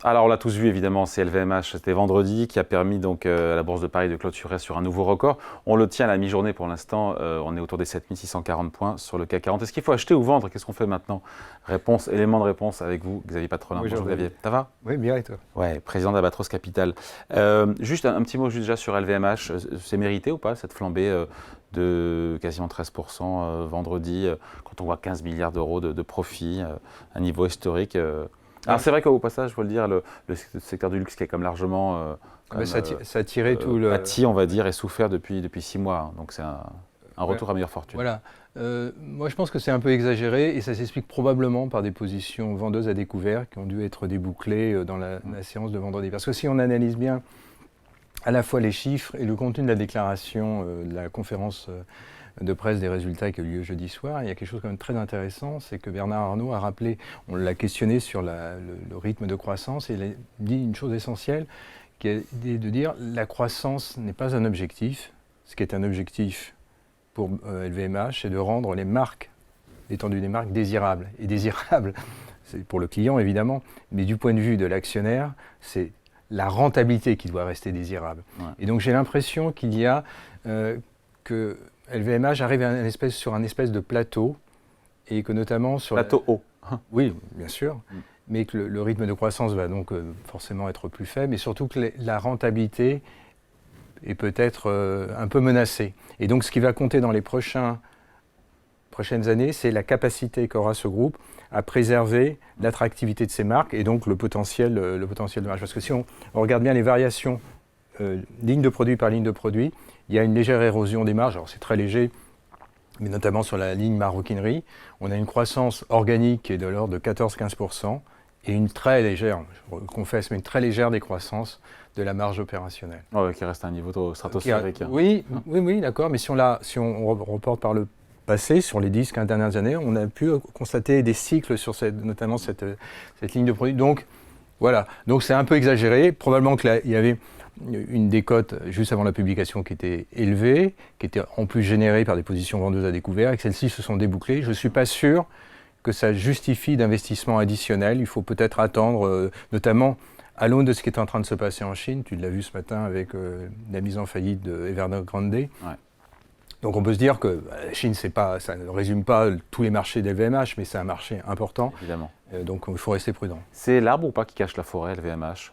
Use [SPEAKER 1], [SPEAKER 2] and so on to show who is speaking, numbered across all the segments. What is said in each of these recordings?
[SPEAKER 1] Alors on l'a tous vu évidemment, c'est LVMH, c'était vendredi, qui a permis donc à la Bourse de Paris de clôturer sur un nouveau record. On le tient à la mi-journée pour l'instant, on est autour des 7640 points sur le CAC 40. Est-ce qu'il faut acheter ou vendre? Qu'est-ce qu'on fait maintenant? Élément de réponse avec vous, Xavier Patrolin.
[SPEAKER 2] Bonjour
[SPEAKER 1] Xavier, ça va?
[SPEAKER 2] Oui, bien et toi?
[SPEAKER 1] Ouais, président d'Albatros Capital. Juste un petit mot juste déjà sur LVMH, c'est mérité ou pas cette flambée de quasiment 13% vendredi, quand on voit 15 milliards d'euros de profit, un niveau historique Alors c'est vrai qu'au passage, il faut le dire, le secteur du luxe qui est comme largement
[SPEAKER 2] ça a tiré tout le...
[SPEAKER 1] pâti, on va dire, et souffert depuis 6 mois. Donc c'est un retour à meilleure fortune.
[SPEAKER 2] Voilà. Moi je pense que c'est un peu exagéré et ça s'explique probablement par des positions vendeuses à découvert qui ont dû être débouclées dans la séance de vendredi. Parce que si on analyse bien à la fois les chiffres et le contenu de la déclaration de la conférence de presse des résultats qui a eu lieu jeudi soir, il y a quelque chose quand même très intéressant, c'est que Bernard Arnault a rappelé, on l'a questionné sur le rythme de croissance, et il a dit une chose essentielle, qui est de dire la croissance n'est pas un objectif. Ce qui est un objectif pour LVMH, c'est de rendre les marques, l'étendue des marques désirables. Et désirables, c'est pour le client évidemment, mais du point de vue de l'actionnaire, c'est la rentabilité qui doit rester désirable. Ouais. Et donc j'ai l'impression qu'il y a que LVMH arrive sur un espèce de plateau, et que notamment sur...
[SPEAKER 1] Plateau haut.
[SPEAKER 2] Oui, bien sûr, mais que le rythme de croissance va donc forcément être plus faible, et surtout que la rentabilité est peut-être un peu menacée. Et donc ce qui va compter dans les prochaines années, c'est la capacité qu'aura ce groupe à préserver l'attractivité de ses marques, et donc le potentiel de marge. Parce que si on regarde bien les variations ligne de produit par ligne de produit, il y a une légère érosion des marges. Alors c'est très léger, mais notamment sur la ligne maroquinerie, on a une croissance organique qui est de l'ordre de 14-15%, et une très légère, je confesse, mais une très légère décroissance de la marge opérationnelle.
[SPEAKER 1] Ouais, qui reste à un niveau stratosphérique.
[SPEAKER 2] Oui, d'accord, mais si on reporte par le passé, sur les 10-15 dernières années, on a pu constater des cycles sur notamment cette ligne de produit. Donc, voilà. Donc, c'est un peu exagéré. Probablement qu'il y avait une décote juste avant la publication qui était élevée, qui était en plus générée par des positions vendeuses à découvert, et que celles-ci se sont débouclées. Je ne suis pas sûr que ça justifie d'investissements additionnels. Il faut peut-être attendre, notamment à l'aune de ce qui est en train de se passer en Chine. Tu l'as vu ce matin avec la mise en faillite de Evergrande. Ouais. Donc on peut se dire que la Chine, ça ne résume pas tous les marchés d'LVMH, mais c'est un marché important.
[SPEAKER 1] Évidemment.
[SPEAKER 2] Donc il faut rester prudent.
[SPEAKER 1] C'est l'arbre ou pas qui cache la forêt, LVMH,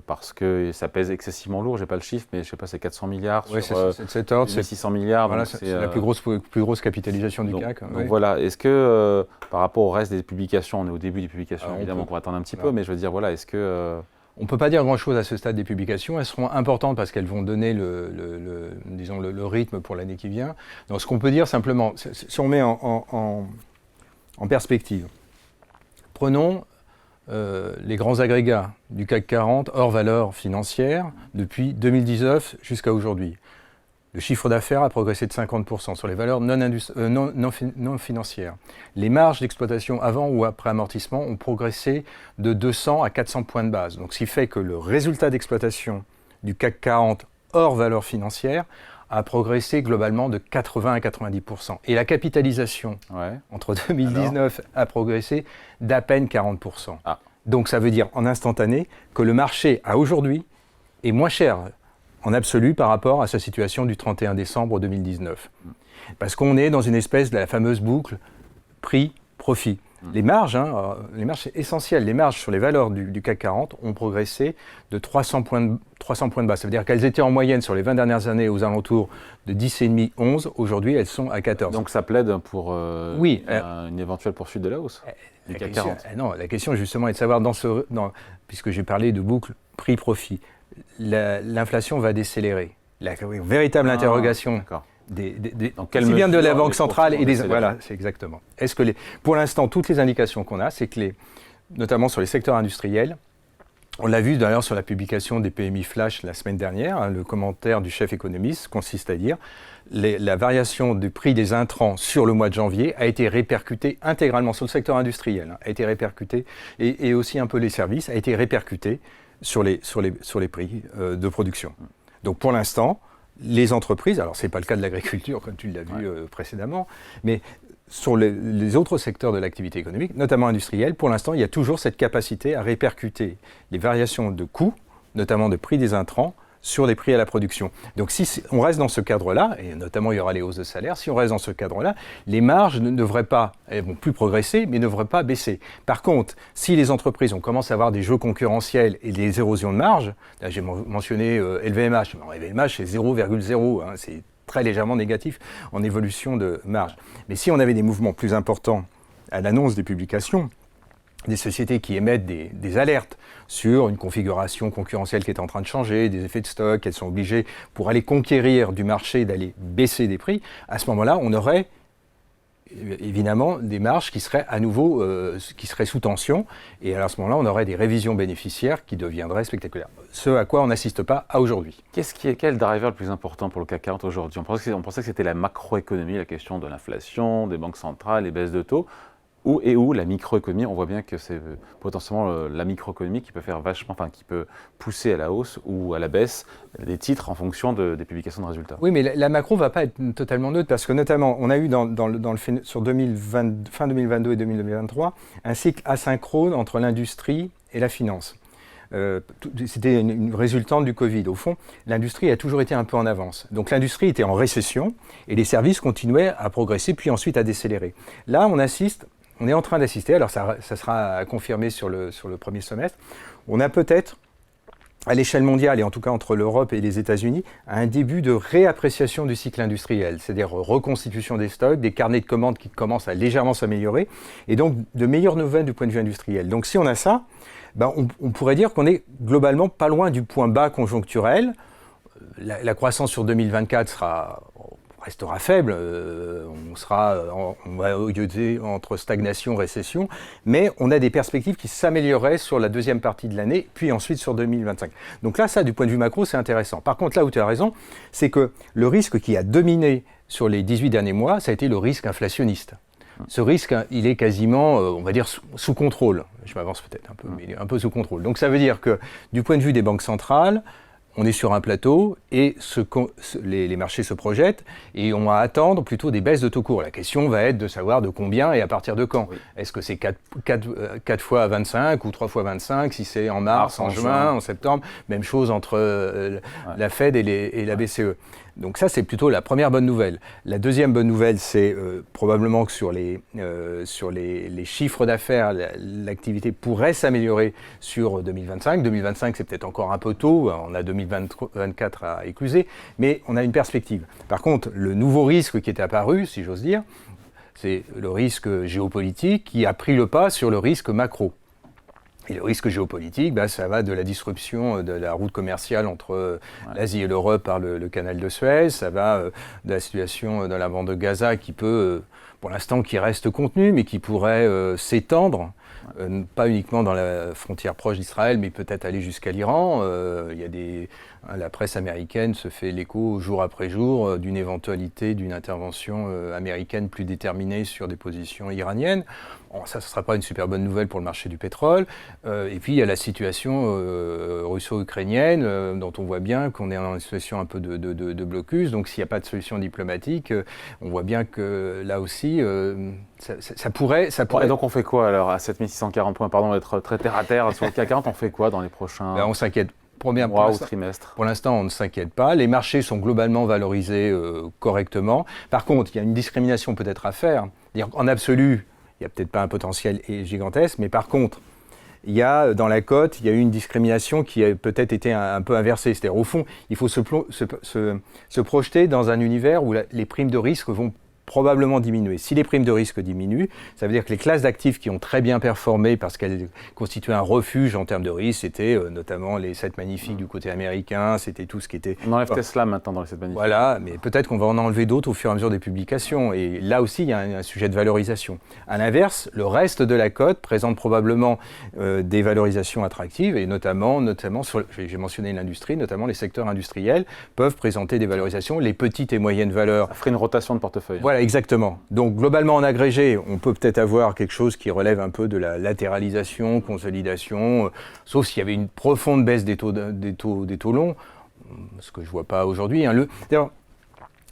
[SPEAKER 1] parce que ça pèse excessivement lourd, je n'ai pas le chiffre, mais je ne sais pas, c'est 400 milliards sur
[SPEAKER 2] cet ordre,
[SPEAKER 1] c'est 600 milliards.
[SPEAKER 2] Voilà, c'est la plus grosse capitalisation du CAC.
[SPEAKER 1] Donc voilà, est-ce que par rapport au reste des publications, on est au début des publications, évidemment qu'on va attendre un petit peu, mais je veux dire, voilà, est-ce que...
[SPEAKER 2] On ne peut pas dire grand-chose à ce stade des publications. Elles seront importantes parce qu'elles vont donner le rythme pour l'année qui vient. Donc, ce qu'on peut dire simplement, si on met en perspective, prenons les grands agrégats du CAC 40 hors valeur financière depuis 2019 jusqu'à aujourd'hui. Le chiffre d'affaires a progressé de 50% sur les valeurs non financières. Les marges d'exploitation avant ou après amortissement ont progressé de 200 à 400 points de base. Donc, ce qui fait que le résultat d'exploitation du CAC 40 hors valeur financière a progressé globalement de 80 à 90%. Et la capitalisation entre 2019 a progressé d'à peine 40%. Ah. Donc, ça veut dire en instantané que le marché à aujourd'hui est moins cher en absolu par rapport à sa situation du 31 décembre 2019. Parce qu'on est dans une espèce de la fameuse boucle prix-profit. Les marges, c'est essentiel. Les marges sur les valeurs du CAC 40 ont progressé de 300 points de base. Ça veut dire qu'elles étaient en moyenne sur les 20 dernières années aux alentours de 10,5, 11. Aujourd'hui, elles sont à 14.
[SPEAKER 1] Donc ça plaide pour une éventuelle poursuite de la hausse du CAC 40.
[SPEAKER 2] Non, la question justement est de savoir, puisque j'ai parlé de boucle prix-profit, l'inflation va décélérer. La véritable interrogation aussi bien de la Banque centrale et des... Voilà, c'est exactement. Est-ce que pour l'instant, toutes les indications qu'on a, c'est que notamment sur les secteurs industriels, on l'a vu d'ailleurs sur la publication des PMI Flash la semaine dernière, le commentaire du chef économiste consiste à dire la variation du prix des intrants sur le mois de janvier a été répercutée intégralement sur le secteur industriel, a été répercutée, et aussi un peu les services, a été répercutée sur les prix de production. Donc pour l'instant, les entreprises, alors ce n'est pas le cas de l'agriculture comme tu l'as vu précédemment, mais sur les autres secteurs de l'activité économique, notamment industrielle, pour l'instant, il y a toujours cette capacité à répercuter les variations de coûts, notamment de prix des intrants, sur les prix à la production. Donc si on reste dans ce cadre-là, et notamment il y aura les hausses de salaire, si on reste dans ce cadre-là, les marges ne devraient pas, elles vont plus progresser, mais ne devraient pas baisser. Par contre, si les entreprises ont commencé à avoir des jeux concurrentiels et des érosions de marge, là j'ai mentionné LVMH, LVMH c'est 0,0, hein, c'est très légèrement négatif en évolution de marge. Mais si on avait des mouvements plus importants à l'annonce des publications, des sociétés qui émettent des alertes sur une configuration concurrentielle qui est en train de changer, des effets de stock, elles sont obligées pour aller conquérir du marché, d'aller baisser des prix, à ce moment-là, on aurait évidemment des marges qui seraient à nouveau qui seraient sous tension, et à ce moment-là, on aurait des révisions bénéficiaires qui deviendraient spectaculaires. Ce à quoi on n'assiste pas à aujourd'hui.
[SPEAKER 1] Quel driver le plus important pour le CAC 40 aujourd'hui? On pensait que c'était la macroéconomie, la question de l'inflation, des banques centrales, les baisses de taux. Où la microéconomie, on voit bien que c'est potentiellement la microéconomie qui peut faire qui peut pousser à la hausse ou à la baisse des titres en fonction des publications de résultats.
[SPEAKER 2] Oui, mais la macro ne va pas être totalement neutre parce que notamment, on a eu sur fin 2022 et 2023 un cycle asynchrone entre l'industrie et la finance. C'était une résultante du Covid. Au fond, l'industrie a toujours été un peu en avance. Donc l'industrie était en récession et les services continuaient à progresser puis ensuite à décélérer. Là, on est en train d'assister, alors ça sera confirmé sur le premier semestre, on a peut-être, à l'échelle mondiale et en tout cas entre l'Europe et les États-Unis, un début de réappréciation du cycle industriel, c'est-à-dire reconstitution des stocks, des carnets de commandes qui commencent à légèrement s'améliorer, et donc de meilleures nouvelles du point de vue industriel. Donc si on a ça, on pourrait dire qu'on est globalement pas loin du point bas conjoncturel. La croissance sur 2024 restera faible, on va yoter entre stagnation et récession, mais on a des perspectives qui s'amélioreraient sur la deuxième partie de l'année, puis ensuite sur 2025. Donc là, ça, du point de vue macro, c'est intéressant. Par contre, là où tu as raison, c'est que le risque qui a dominé sur les 18 derniers mois, ça a été le risque inflationniste. Ce risque, il est quasiment, on va dire, sous contrôle. Je m'avance peut-être un peu, mais il est un peu sous contrôle. Donc ça veut dire que, du point de vue des banques centrales, on est sur un plateau et les marchés se projettent et on va attendre plutôt des baisses de taux court. La question va être de savoir de combien et à partir de quand. Oui. Est-ce que c'est 4 fois 25 ou 3 fois 25, si c'est en mars, en juin, en septembre? Même chose entre la Fed et la BCE. Donc ça, c'est plutôt la première bonne nouvelle. La deuxième bonne nouvelle, c'est probablement que sur les chiffres d'affaires, l'activité pourrait s'améliorer sur 2025. 2025, c'est peut-être encore un peu tôt, on a 2024 à écluser, mais on a une perspective. Par contre, le nouveau risque qui est apparu, si j'ose dire, c'est le risque géopolitique qui a pris le pas sur le risque macro. Et le risque géopolitique, ça va de la disruption de la route commerciale entre l'Asie et l'Europe par le canal de Suez, ça va de la situation dans la bande de Gaza qui peut, pour l'instant, qui reste contenue, mais qui pourrait s'étendre, pas uniquement dans la frontière proche d'Israël, mais peut-être aller jusqu'à l'Iran. La presse américaine se fait l'écho jour après jour d'une éventualité d'une intervention américaine plus déterminée sur des positions iraniennes. Bon, ça, ce ne sera pas une super bonne nouvelle pour le marché du pétrole. Et puis, il y a la situation russo-ukrainienne, dont on voit bien qu'on est dans une situation un peu de blocus. Donc, s'il n'y a pas de solution diplomatique, on voit bien que là aussi, ça pourrait...
[SPEAKER 1] Et donc, on fait quoi alors à 7640 points, pardon d'être très terre à terre sur le CAC 40, on fait quoi dans les prochains
[SPEAKER 2] on s'inquiète.
[SPEAKER 1] Mois ou trimestre.
[SPEAKER 2] Pour l'instant, on ne s'inquiète pas. Les marchés sont globalement valorisés correctement. Par contre, il y a une discrimination peut-être à faire. En absolu, il n'y a peut-être pas un potentiel gigantesque, mais par contre, il y a dans la cote, il y a eu une discrimination qui a peut-être été un peu inversée. C'est-à-dire, au fond, il faut se projeter dans un univers où les primes de risque vont probablement diminuer. Si les primes de risque diminuent, ça veut dire que les classes d'actifs qui ont très bien performé parce qu'elles constituaient un refuge en termes de risque, c'était notamment les 7 magnifiques du côté américain, c'était tout ce qui était...
[SPEAKER 1] On enlève Tesla maintenant dans les 7 magnifiques.
[SPEAKER 2] Voilà, mais peut-être qu'on va en enlever d'autres au fur et à mesure des publications. Et là aussi, il y a un sujet de valorisation. À l'inverse, le reste de la cote présente probablement des valorisations attractives et notamment j'ai mentionné l'industrie, notamment les secteurs industriels peuvent présenter des valorisations, les petites et moyennes valeurs.
[SPEAKER 1] Ça ferait une rotation de portefeuille.
[SPEAKER 2] Voilà, exactement. Donc globalement en agrégé, on peut peut-être avoir quelque chose qui relève un peu de la latéralisation, consolidation, sauf s'il y avait une profonde baisse des taux longs, ce que je ne vois pas aujourd'hui. D'ailleurs,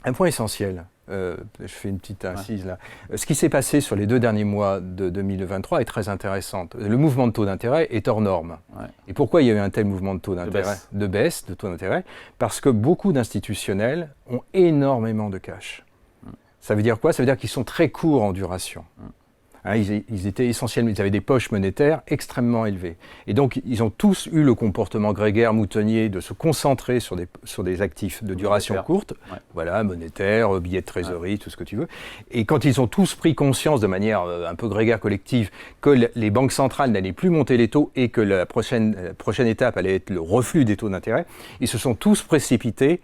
[SPEAKER 2] un point essentiel, je fais une petite incise là. Ce qui s'est passé sur les 2 derniers mois de 2023 est très intéressant. Le mouvement de taux d'intérêt est hors norme. Ouais. Et pourquoi il y a eu un tel mouvement de taux d'intérêt, de baisse de taux d'intérêt? Parce que beaucoup d'institutionnels ont énormément de cash. Ça veut dire quoi? Ça veut dire qu'ils sont très courts en duration. Hein, ils étaient essentiellement, ils avaient des poches monétaires extrêmement élevées. Et donc, ils ont tous eu le comportement grégaire moutonnier de se concentrer sur des actifs de duration courte, voilà, monétaires, billets de trésorerie, tout ce que tu veux. Et quand ils ont tous pris conscience de manière un peu grégaire collective que les banques centrales n'allaient plus monter les taux et que la prochaine étape allait être le reflux des taux d'intérêt, ils se sont tous précipités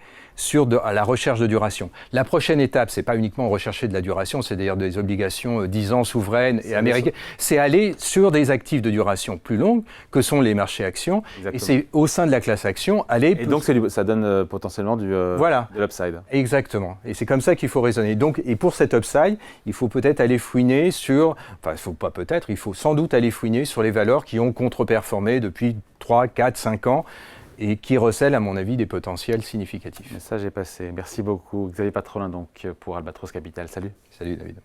[SPEAKER 2] à la recherche de duration. La prochaine étape, c'est pas uniquement rechercher de la duration, c'est d'ailleurs des obligations 10 ans souveraines et américaines. C'est aller sur des actifs de duration plus longue que sont les marchés actions. Exactement. Et c'est au sein de la classe action aller. Et
[SPEAKER 1] donc ça donne potentiellement de l'upside.
[SPEAKER 2] Exactement. Et c'est comme ça qu'il faut raisonner. Donc, et pour cet upside, il faut peut-être aller fouiner sur. Enfin, il faut sans doute aller fouiner sur les valeurs qui ont contre-performé depuis 3, 4, 5 ans. Et qui recèle, à mon avis, des potentiels significatifs.
[SPEAKER 1] Le message est passé. Merci beaucoup. Xavier Patrolin, donc, pour Albatros Capital. Salut.
[SPEAKER 2] Salut, David.